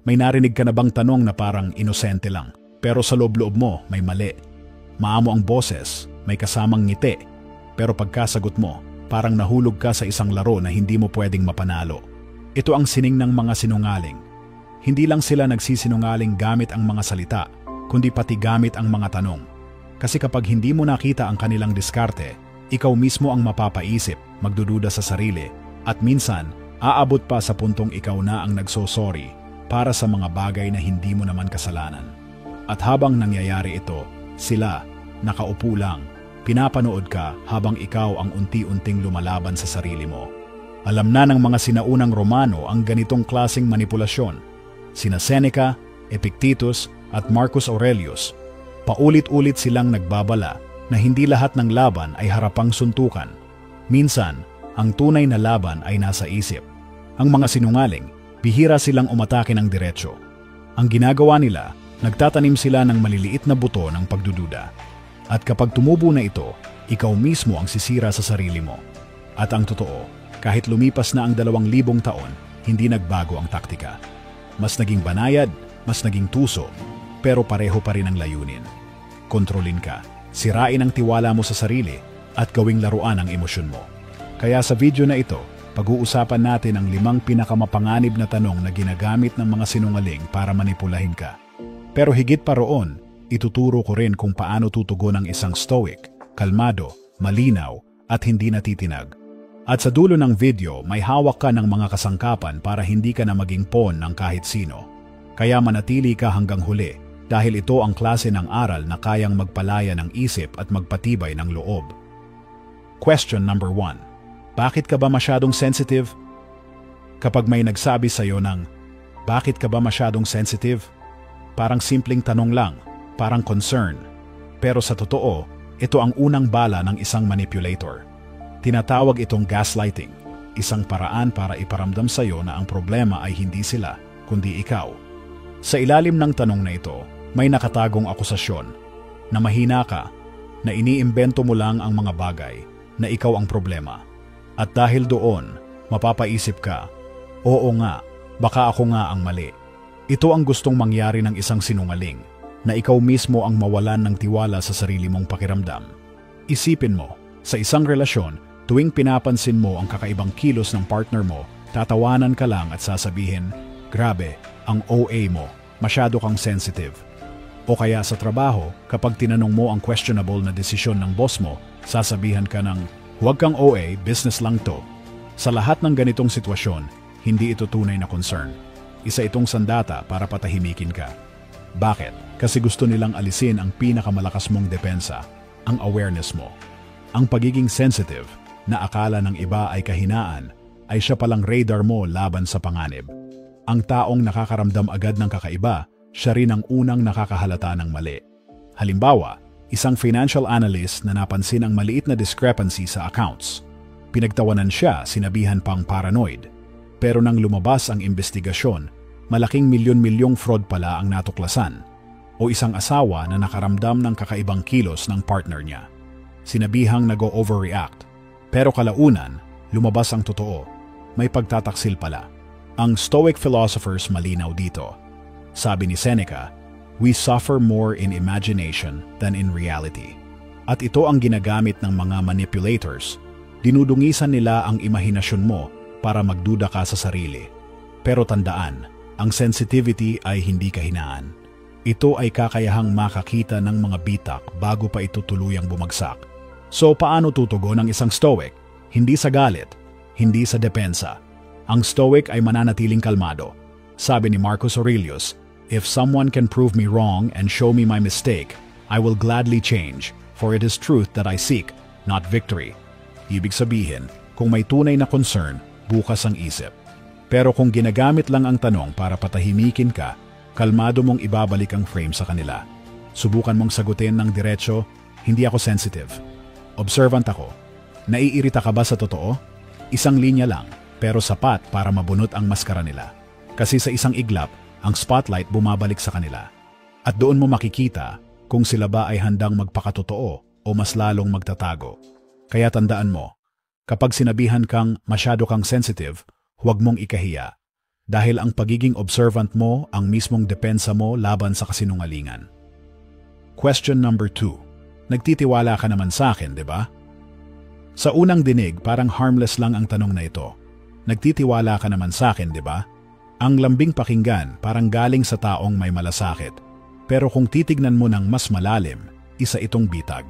May narinig ka na bang tanong na parang inosente lang, pero sa loob-loob mo may mali? Maamo ang boses, may kasamang ngiti, pero pagkasagot mo, parang nahulog ka sa isang laro na hindi mo pwedeng mapanalo. Ito ang sining ng mga sinungaling. Hindi lang sila nagsisinungaling gamit ang mga salita, kundi pati gamit ang mga tanong. Kasi kapag hindi mo nakita ang kanilang diskarte, ikaw mismo ang mapapaisip, magdududa sa sarili, at minsan, aabot pa sa puntong ikaw na ang nagsosorry para sa mga bagay na hindi mo naman kasalanan. At habang nangyayari ito, sila, nakaupo lang, pinapanood ka habang ikaw ang unti-unting lumalaban sa sarili mo. Alam na ng mga sinaunang Romano ang ganitong klaseng manipulasyon. Sina Seneca, Epictetus at Marcus Aurelius, paulit-ulit silang nagbabala na hindi lahat ng laban ay harapang suntukan. Minsan, ang tunay na laban ay nasa isip. Ang mga sinungaling, bihira silang umatake ng diretsyo. Ang ginagawa nila, nagtatanim sila ng maliliit na buto ng pagdududa. At kapag tumubo na ito, ikaw mismo ang sisira sa sarili mo. At ang totoo, kahit lumipas na ang 2,000 taon, hindi nagbago ang taktika. Mas naging banayad, mas naging tuso, pero pareho pa rin ang layunin. Kontrolin ka, sirain ang tiwala mo sa sarili, at gawing laruan ang emosyon mo. Kaya sa video na ito, pag-uusapan natin ang 5 pinakamapanganib na tanong na ginagamit ng mga sinungaling para manipulahin ka. Pero higit pa roon, ituturo ko rin kung paano tutugon ang isang stoic, kalmado, malinaw, at hindi natitinag. At sa dulo ng video, may hawak ka ng mga kasangkapan para hindi ka na maging pawn ng kahit sino. Kaya manatili ka hanggang huli dahil ito ang klase ng aral na kayang magpalaya ng isip at magpatibay ng loob. Question number 1. Bakit ka ba masyadong sensitive? Kapag may nagsabi sa'yo ng, bakit ka ba masyadong sensitive? Parang simpleng tanong lang, parang concern. Pero sa totoo, ito ang unang bala ng isang manipulator. Tinatawag itong gaslighting, isang paraan para iparamdam sa'yo na ang problema ay hindi sila, kundi ikaw. Sa ilalim ng tanong na ito, may nakatagong akusasyon, na mahina ka, na iniimbento mo lang ang mga bagay, na ikaw ang problema. At dahil doon, mapapaisip ka, oo nga, baka ako nga ang mali. Ito ang gustong mangyari ng isang sinungaling, na ikaw mismo ang mawalan ng tiwala sa sarili mong pakiramdam. Isipin mo, sa isang relasyon, tuwing pinapansin mo ang kakaibang kilos ng partner mo, tatawanan ka lang at sasabihin, grabe, ang OA mo, masyado kang sensitive. O kaya sa trabaho, kapag tinanong mo ang questionable na desisyon ng boss mo, sasabihan ka ng, huwag kang OA, business lang to. Sa lahat ng ganitong sitwasyon, hindi ito tunay na concern. Isa itong sandata para patahimikin ka. Bakit? Kasi gusto nilang alisin ang pinakamalakas mong depensa, ang awareness mo. Ang pagiging sensitive, na akala ng iba ay kahinaan, ay siya palang radar mo laban sa panganib. Ang taong nakakaramdam agad ng kakaiba, siya rin ang unang nakakahalata ng mali. Halimbawa, isang financial analyst na napansin ang maliit na discrepancy sa accounts. Pinagtawanan siya, sinabihan pang paranoid. Pero nang lumabas ang investigasyon, malaking milyon-milyong fraud pala ang natuklasan. O isang asawa na nakaramdam ng kakaibang kilos ng partner niya. Sinabihang nag-overreact. Pero kalaunan, lumabas ang totoo. May pagtataksil pala. Ang Stoic philosophers malinaw dito. Sabi ni Seneca, we suffer more in imagination than in reality. At ito ang ginagamit ng mga manipulators. Dinudungisan nila ang imahinasyon mo para magduda ka sa sarili. Pero tandaan, ang sensitivity ay hindi kahinaan. Ito ay kakayahang makakita ng mga bitak bago pa ito tuluyang bumagsak. So paano tutugon ang isang Stoic? Hindi sa galit, hindi sa depensa. Ang Stoic ay mananatiling kalmado. Sabi ni Marcus Aurelius, if someone can prove me wrong and show me my mistake, I will gladly change, for it is truth that I seek, not victory. Ibig sabihin, kung may tunay na concern, bukas ang isip. Pero kung ginagamit lang ang tanong para patahimikin ka, kalmado mong ibabalik ang frame sa kanila. Subukan mong sagutin ng diretsyo, hindi ako sensitive. Observant ako. Naiirita ka ba sa totoo? Isang linya lang, pero sapat para mabunot ang maskara nila. Kasi sa isang iglap, ang spotlight bumabalik sa kanila. At doon mo makikita kung sila ba ay handang magpakatotoo o mas lalong magtatago. Kaya tandaan mo, kapag sinabihan kang masyado kang sensitive, huwag mong ikahiya. Dahil ang pagiging observant mo ang mismong depensa mo laban sa kasinungalingan. Question number 2. Nagtitiwala ka naman sa akin, di ba? Sa unang dinig, parang harmless lang ang tanong na ito. Nagtitiwala ka naman sa akin, di ba? Ang lambing pakinggan parang galing sa taong may malasakit. Pero kung titignan mo ng mas malalim, isa itong bitag.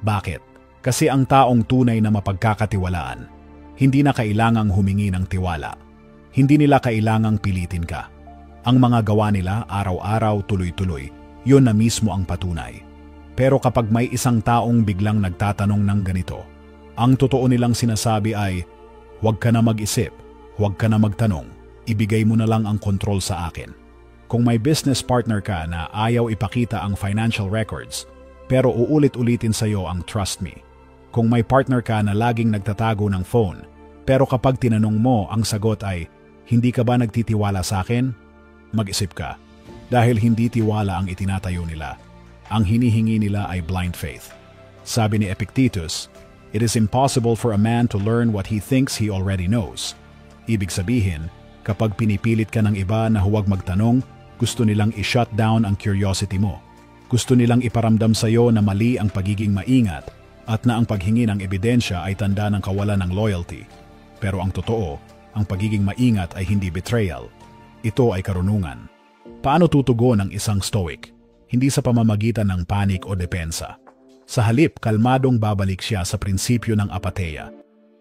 Bakit? Kasi ang taong tunay na mapagkakatiwalaan, hindi na kailangang humingi ng tiwala. Hindi nila kailangang pilitin ka. Ang mga gawa nila araw-araw tuloy-tuloy, yun na mismo ang patunay. Pero kapag may isang taong biglang nagtatanong ng ganito, ang totoo nilang sinasabi ay, huwag ka na mag-isip, huwag ka na magtanong, ibigay mo na lang ang kontrol sa akin. Kung may business partner ka na ayaw ipakita ang financial records, pero uulit-ulitin sa'yo ang trust me. Kung may partner ka na laging nagtatago ng phone, pero kapag tinanong mo, ang sagot ay, hindi ka ba nagtitiwala sa akin? Mag-isip ka. Dahil hindi tiwala ang itinatayo nila. Ang hinihingi nila ay blind faith. Sabi ni Epictetus, it is impossible for a man to learn what he thinks he already knows. Ibig sabihin, kapag pinipilit ka ng iba na huwag magtanong, gusto nilang i-shut down ang curiosity mo. Gusto nilang iparamdam sa iyo na mali ang pagiging maingat at na ang paghingi ng ebidensya ay tanda ng kawalan ng loyalty. Pero ang totoo, ang pagiging maingat ay hindi betrayal. Ito ay karunungan. Paano tutugon ang isang stoic? Hindi sa pamamagitan ng panik o depensa. Sa halip, kalmadong babalik siya sa prinsipyo ng apatheia,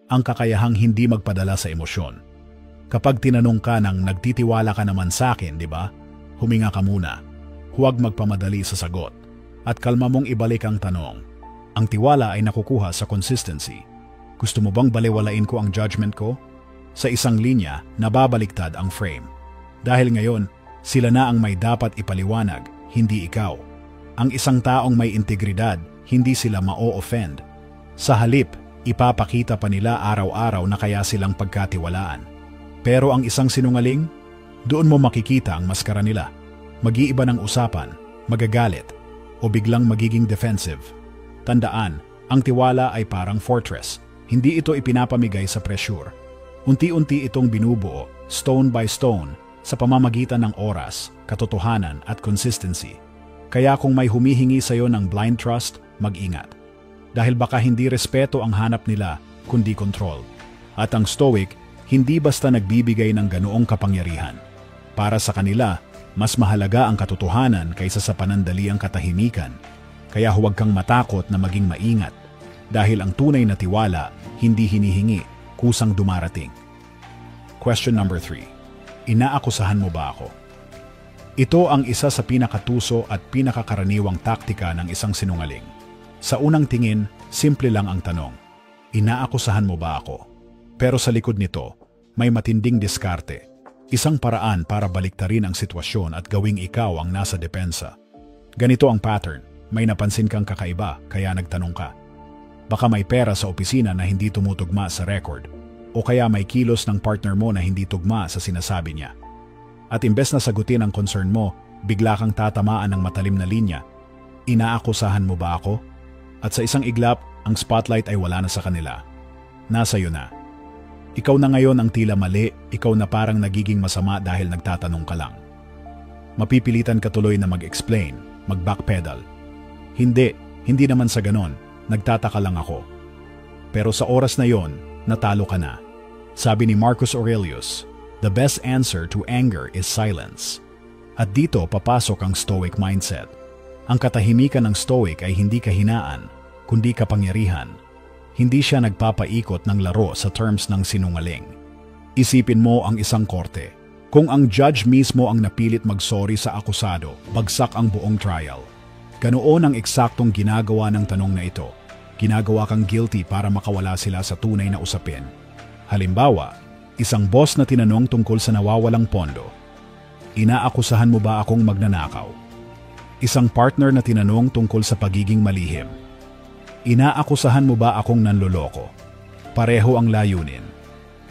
ang kakayahang hindi magpadala sa emosyon. Kapag tinanong ka ng nagtitiwala ka naman sa akin, di ba? Huminga ka muna. Huwag magpamadali sa sagot. At kalma mong ibalik ang tanong. Ang tiwala ay nakukuha sa consistency. Gusto mo bang baliwalain ko ang judgment ko? Sa isang linya, nababaliktad ang frame. Dahil ngayon, sila na ang may dapat ipaliwanag, hindi ikaw. Ang isang taong may integridad, hindi sila ma-o-offend. Sa halip, ipapakita pa nila araw-araw na kaya silang pagkatiwalaan. Pero ang isang sinungaling, doon mo makikita ang maskara nila. Mag-iiba ng usapan, magagalit, o biglang magiging defensive. Tandaan, ang tiwala ay parang fortress. Hindi ito ipinapamigay sa pressure. Unti-unti itong binubuo, stone by stone, sa pamamagitan ng oras, katotohanan at consistency. Kaya kung may humihingi sa iyo ng blind trust, mag-ingat. Dahil baka hindi respeto ang hanap nila, kundi control. At ang stoic, hindi basta nagbibigay ng ganoong kapangyarihan. Para sa kanila, mas mahalaga ang katotohanan kaysa sa panandaliang katahimikan. Kaya huwag kang matakot na maging maingat. Dahil ang tunay na tiwala, hindi hinihingi, kusang dumarating. Question number 3. Inaakusahan mo ba ako? Ito ang isa sa pinakatuso at pinakakaraniwang taktika ng isang sinungaling. Sa unang tingin, simple lang ang tanong. Inaakusahan mo ba ako? Pero sa likod nito, may matinding diskarte. Isang paraan para baliktarin ang sitwasyon at gawing ikaw ang nasa depensa. Ganito ang pattern. May napansin kang kakaiba, kaya nagtanong ka. Baka may pera sa opisina na hindi tumutugma sa record, o kaya may kilos ng partner mo na hindi tugma sa sinasabi niya. At imbes na sagutin ang concern mo, bigla kang tatamaan ng matalim na linya. Inaakusahan mo ba ako? At sa isang iglap, ang spotlight ay wala na sa kanila. Nasa iyo na. Ikaw na ngayon ang tila mali, ikaw na parang nagiging masama dahil nagtatanong ka lang. Mapipilitan ka tuloy na mag-explain, mag-backpedal. Hindi naman sa ganon, nagtataka lang ako. Pero sa oras na yon, natalo ka na. Sabi ni Marcus Aurelius, the best answer to anger is silence. At dito papasok ang stoic mindset. Ang katahimikan ng stoic ay hindi kahinaan, kundi kapangyarihan. Hindi siya nagpapaikot ng laro sa terms ng sinungaling. Isipin mo ang isang korte. Kung ang judge mismo ang napilit mag-sorry sa akusado, bagsak ang buong trial. Ganoon ang eksaktong ginagawa ng tanong na ito. Ginagawa kang guilty para makawala sila sa tunay na usapin. Halimbawa, isang boss na tinanong tungkol sa nawawalang pondo. Inaakusahan mo ba akong magnanakaw? Isang partner na tinanong tungkol sa pagiging malihim. Inaakusahan mo ba akong nanloloko? Pareho ang layunin.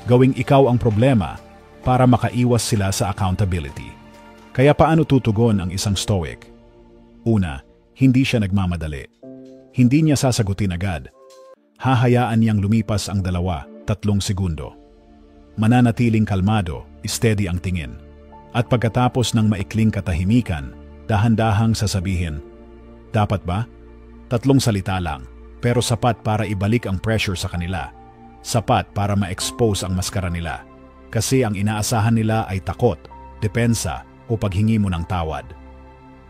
Gawing ikaw ang problema para makaiwas sila sa accountability. Kaya paano tutugon ang isang stoic? Una, hindi siya nagmamadali. Hindi niya sasagutin agad. Hahayaan niyang lumipas ang 2-3 segundo. mananatiling kalmado, steady ang tingin. At pagkatapos ng maikling katahimikan, dahan-dahang sasabihin, dapat ba? 3 salita lang, pero sapat para ibalik ang pressure sa kanila. Sapat para ma-expose ang maskara nila. Kasi ang inaasahan nila ay takot, depensa o paghingi mo ng tawad.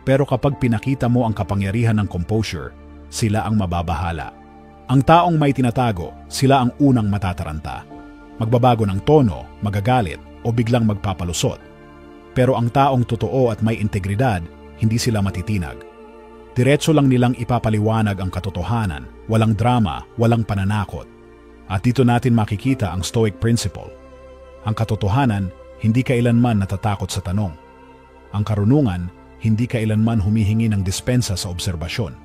Pero kapag pinakita mo ang kapangyarihan ng composure, sila ang mababahala. Ang taong may tinatago, sila ang unang matataranta. Magbabago ng tono, magagalit o biglang magpapalusot. Pero ang taong totoo at may integridad, hindi sila matitinag. Diretso lang nilang ipapaliwanag ang katotohanan, walang drama, walang pananakot. At dito natin makikita ang Stoic principle. Ang katotohanan, hindi kailanman natatakot sa tanong. Ang karunungan, hindi kailanman humihingi ng dispensa sa obserbasyon.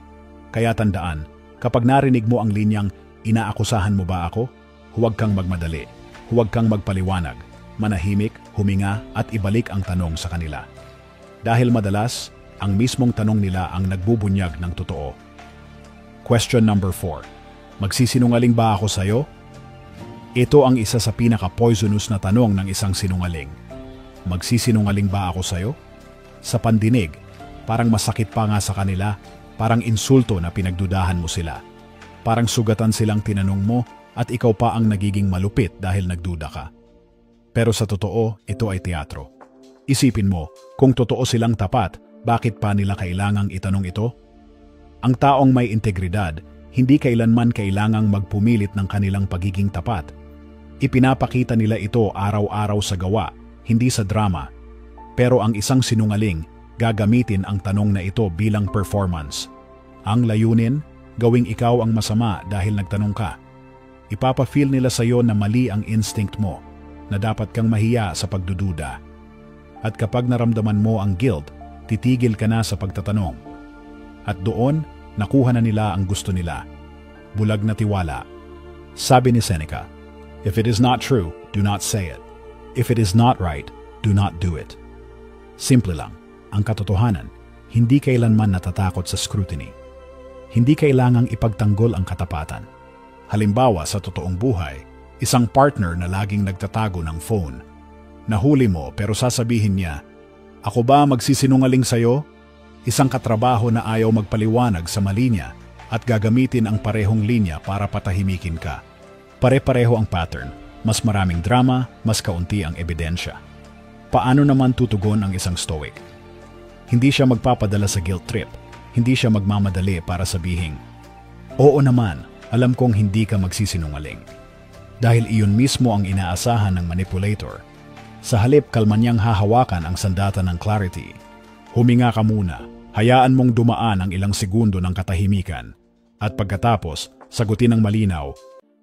Kaya tandaan, kapag narinig mo ang linyang, inaakusahan mo ba ako? Huwag kang magmadali, huwag kang magpaliwanag. Manahimik, huminga at ibalik ang tanong sa kanila. Dahil madalas, ang mismong tanong nila ang nagbubunyag ng totoo. Question number 4. Magsisinungaling ba ako sa'yo? Ito ang isa sa pinaka-poisonous na tanong ng isang sinungaling. Magsisinungaling ba ako sa'yo? Sa pandinig, parang masakit pa nga sa kanila, parang insulto na pinagdudahan mo sila. Parang sugatan silang tinanong mo at ikaw pa ang nagiging malupit dahil nagduda ka. Pero sa totoo, ito ay teatro. Isipin mo, kung totoo silang tapat, bakit pa nila kailangang itanong ito? Ang taong may integridad, hindi kailanman kailangang magpumilit ng kanilang pagiging tapat. Ipinapakita nila ito araw-araw sa gawa, hindi sa drama. Pero ang isang sinungaling, gagamitin ang tanong na ito bilang performance. Ang layunin, gawing ikaw ang masama dahil nagtanong ka. Ipapa-feel nila sa iyo na mali ang instinct mo, na dapat kang mahiya sa pagdududa. At kapag naramdaman mo ang guilt, titigil ka na sa pagtatanong. At doon, nakuha na nila ang gusto nila. Bulag na tiwala. Sabi ni Seneca, "If it is not true, do not say it. If it is not right, do not do it." Simple lang, ang katotohanan, hindi kailanman natatakot sa scrutiny. Hindi kailangang ipagtanggol ang katapatan. Halimbawa sa totoong buhay, isang partner na laging nagtatago ng phone. Nahuli mo pero sasabihin niya, "Ako ba magsisinungaling sa'yo?" Isang katrabaho na ayaw magpaliwanag sa mali niya at gagamitin ang parehong linya para patahimikin ka. Pare-pareho ang pattern, mas maraming drama, mas kaunti ang ebidensya. Paano naman tutugon ang isang stoic? Hindi siya magpapadala sa guilt trip, hindi siya magmamadali para sabihin, "Oo naman, alam kong hindi ka magsisinungaling." Dahil iyon mismo ang inaasahan ng manipulator. Sa halip kalma niyang hahawakan ang sandata ng clarity. Huminga ka muna, hayaan mong dumaan ang ilang segundo ng katahimikan. At pagkatapos, sagutin ng malinaw,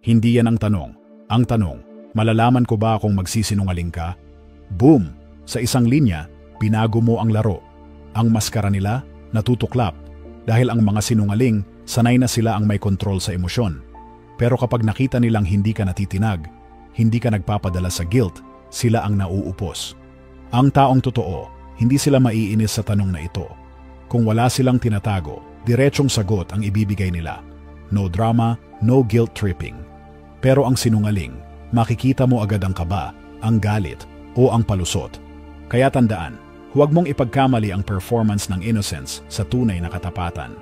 hindi yan ang tanong. Ang tanong, malalaman ko ba kung magsisinungaling ka? Boom! Sa isang linya, binago mo ang laro. Ang maskara nila, natutuklap. Dahil ang mga sinungaling, sanay na sila ang may kontrol sa emosyon. Pero kapag nakita nilang hindi ka natitinag, hindi ka nagpapadala sa guilt, sila ang nauupos. Ang taong totoo, hindi sila maiinis sa tanong na ito. Kung wala silang tinatago, diretsong sagot ang ibibigay nila. No drama, no guilt tripping. Pero ang sinungaling, makikita mo agad ang kaba, ang galit, o ang palusot. Kaya tandaan, huwag mong ipagkamali ang performance ng innocence sa tunay na katapatan.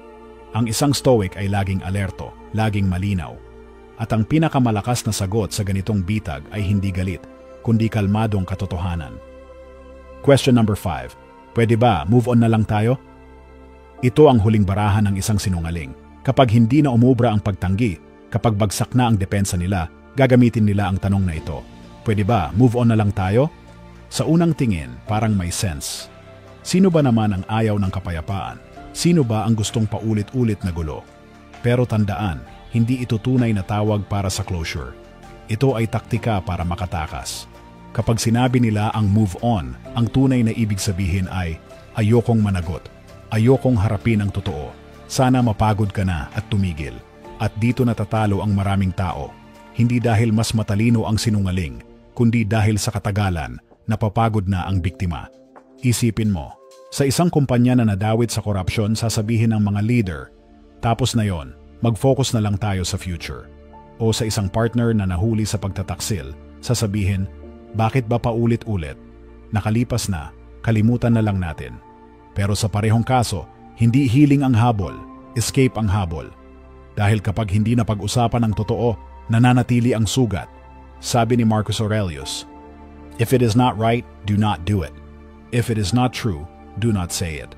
Ang isang stoic ay laging alerto, laging malinaw. At ang pinakamalakas na sagot sa ganitong bitag ay hindi galit, kundi kalmadong katotohanan. Question number 5. Pwede ba move on na lang tayo? Ito ang huling barahan ng isang sinungaling. Kapag hindi na umubra ang pagtanggi, kapag bagsak na ang depensa nila, gagamitin nila ang tanong na ito. Pwede ba move on na lang tayo? Sa unang tingin, parang may sense. Sino ba naman ang ayaw ng kapayapaan? Sino ba ang gustong paulit-ulit na gulo? Pero tandaan, hindi ito tunay na tawag para sa closure. Ito ay taktika para makatakas. Kapag sinabi nila ang move on, ang tunay na ibig sabihin ay, ayokong managot, ayokong harapin ang totoo, sana mapagod ka na at tumigil. At dito natatalo ang maraming tao, hindi dahil mas matalino ang sinungaling, kundi dahil sa katagalan, napapagod na ang biktima. Isipin mo, sa isang kumpanya na nadawit sa korupsyon, sasabihin ng mga leader, tapos na yon, mag-focus na lang tayo sa future. O sa isang partner na nahuli sa pagtataksil, sasabihin, Bakit ba paulit-ulit? Nakalipas na, kalimutan na lang natin. Pero sa parehong kaso, hindi healing ang habol, escape ang habol. Dahil kapag hindi na pag-usapan ang totoo, nananatili ang sugat. Sabi ni Marcus Aurelius, "If it is not right, do not do it. If it is not true, do not say it."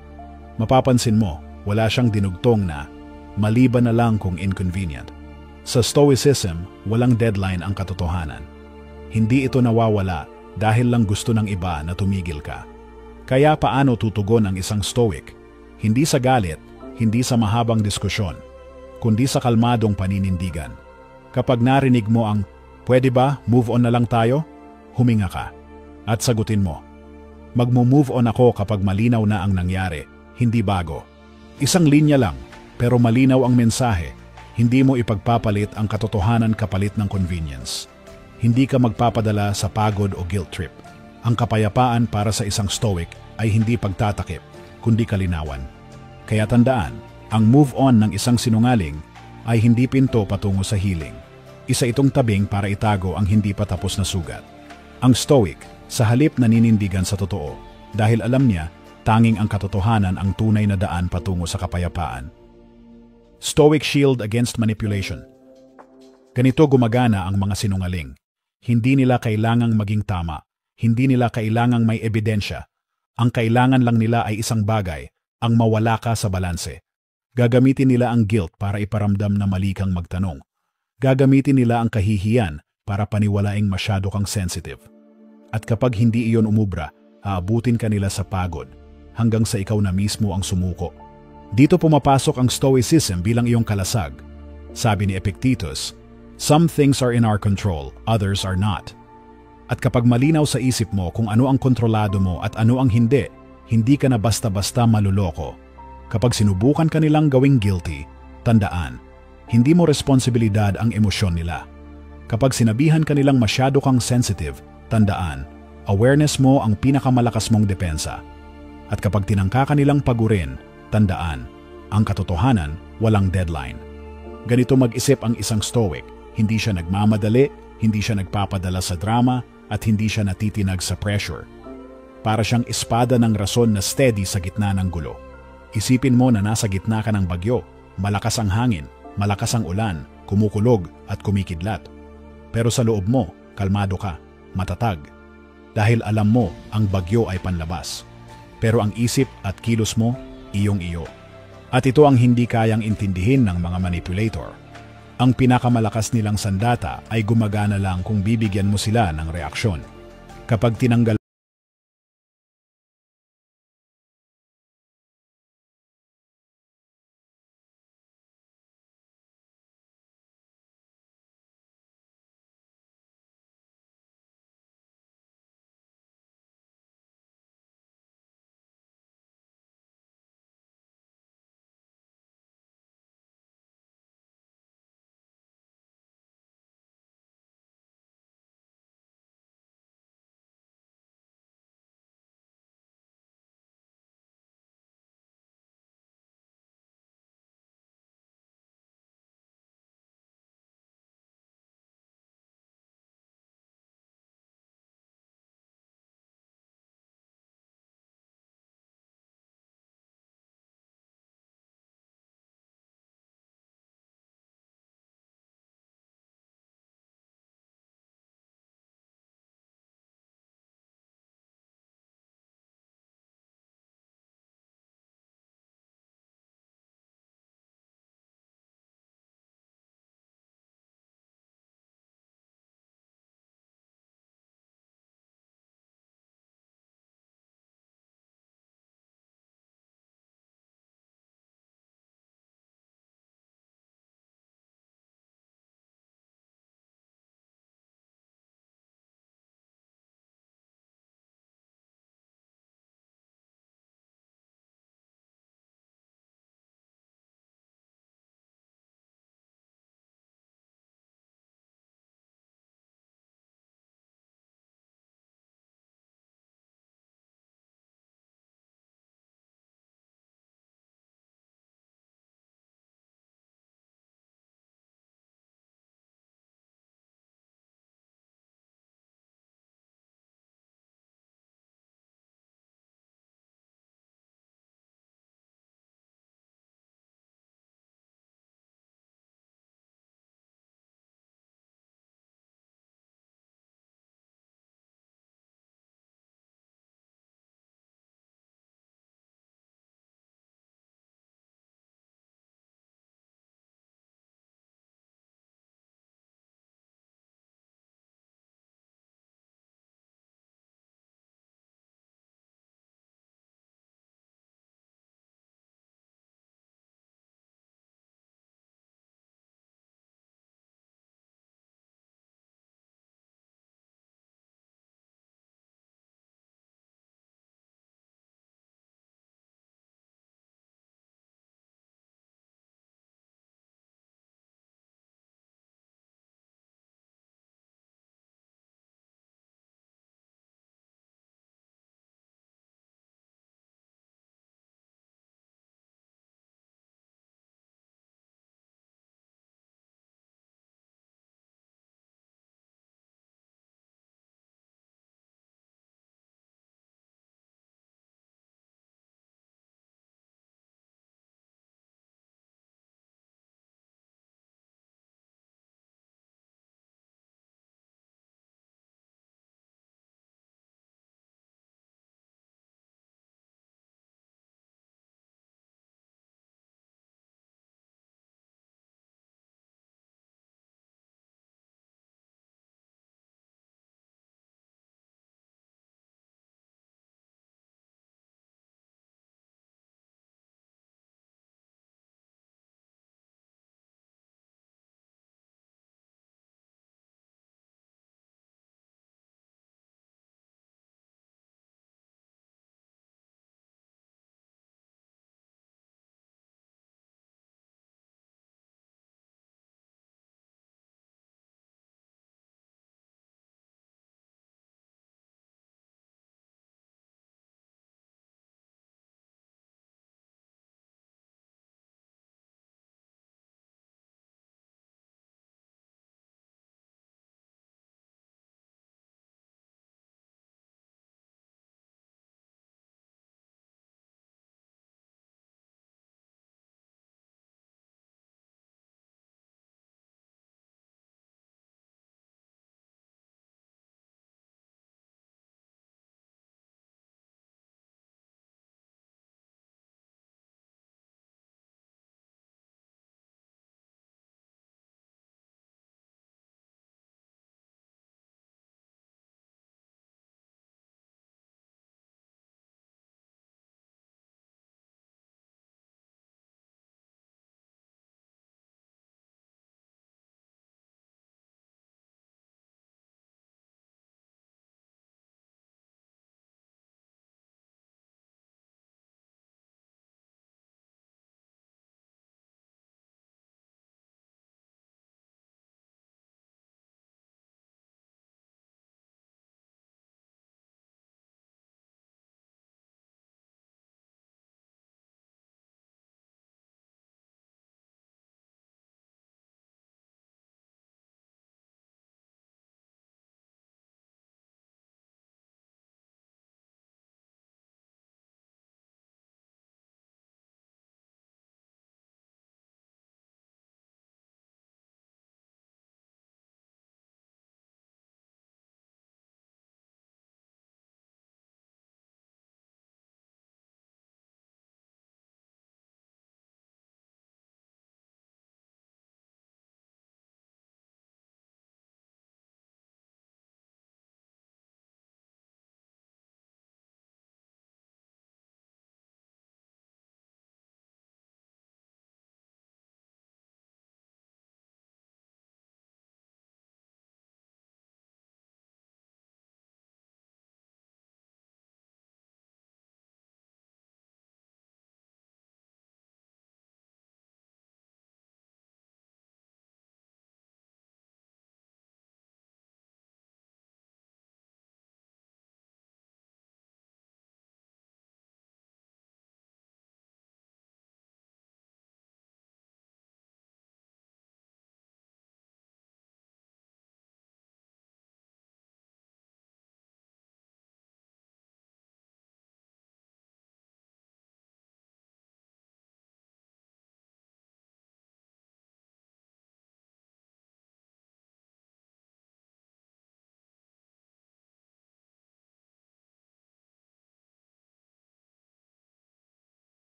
Mapapansin mo, wala siyang dinugtong na maliban na lang kung inconvenient. Sa Stoicism, walang deadline ang katotohanan. Hindi ito nawawala dahil lang gusto ng iba na tumigil ka. Kaya paano tutugon ang isang Stoic? Hindi sa galit, hindi sa mahabang diskusyon, kundi sa kalmadong paninindigan. Kapag narinig mo ang, "Pwede ba, move on na lang tayo?" Huminga ka at sagutin mo, "Magmo-move on ako kapag malinaw na ang nangyari, hindi bago." Isang linya lang, pero malinaw ang mensahe. Hindi mo ipagpapalit ang katotohanan kapalit ng convenience. Hindi ka magpapadala sa pagod o guilt trip. Ang kapayapaan para sa isang Stoic ay hindi pagtatakip, kundi kalinawan. Kaya tandaan, ang move on ng isang sinungaling ay hindi pinto patungo sa healing. Isa itong tabing para itago ang hindi pa tapos na sugat. Ang Stoic, sa halip naninindigan sa totoo, dahil alam niya, tanging ang katotohanan ang tunay na daan patungo sa kapayapaan. Stoic shield against manipulation. Ganito gumagana ang mga sinungaling. Hindi nila kailangang maging tama. Hindi nila kailangang may ebidensya. Ang kailangan lang nila ay isang bagay, ang mawala ka sa balanse. Gagamitin nila ang guilt para iparamdam na mali kang magtanong. Gagamitin nila ang kahihiyan para paniwalaing masyado kang sensitive. At kapag hindi iyon umubra, aabutin ka nila sa pagod, hanggang sa ikaw na mismo ang sumuko. Dito pumapasok ang Stoicism bilang iyong kalasag. Sabi ni Epictetus, "Some things are in our control, others are not." At kapag malinaw sa isip mo kung ano ang kontrolado mo at ano ang hindi, hindi ka na basta-basta maluloko. Kapag sinubukan ka nilang gawing guilty, tandaan, hindi mo responsibilidad ang emosyon nila. Kapag sinabihan ka nilang masyado kang sensitive, tandaan, awareness mo ang pinakamalakas mong depensa. At kapag tinangka ka nilang pagurin, tandaan, ang katotohanan walang deadline. Ganito mag-isip ang isang Stoic, hindi siya nagmamadali, hindi siya nagpapadala sa drama, at hindi siya natitinag sa pressure. Para siyang espada ng rason na steady sa gitna ng gulo. Isipin mo na nasa gitna ka ng bagyo, malakas ang hangin, malakas ang ulan, kumukulog at kumikidlat. Pero sa loob mo, kalmado ka, matatag. Dahil alam mo ang bagyo ay panlabas. Pero ang isip at kilos mo, iyong-iyo. At ito ang hindi kayang intindihin ng mga manipulator. Ang pinakamalakas nilang sandata ay gumagana lang kung bibigyan mo sila ng reaksyon. Kapag tinanggal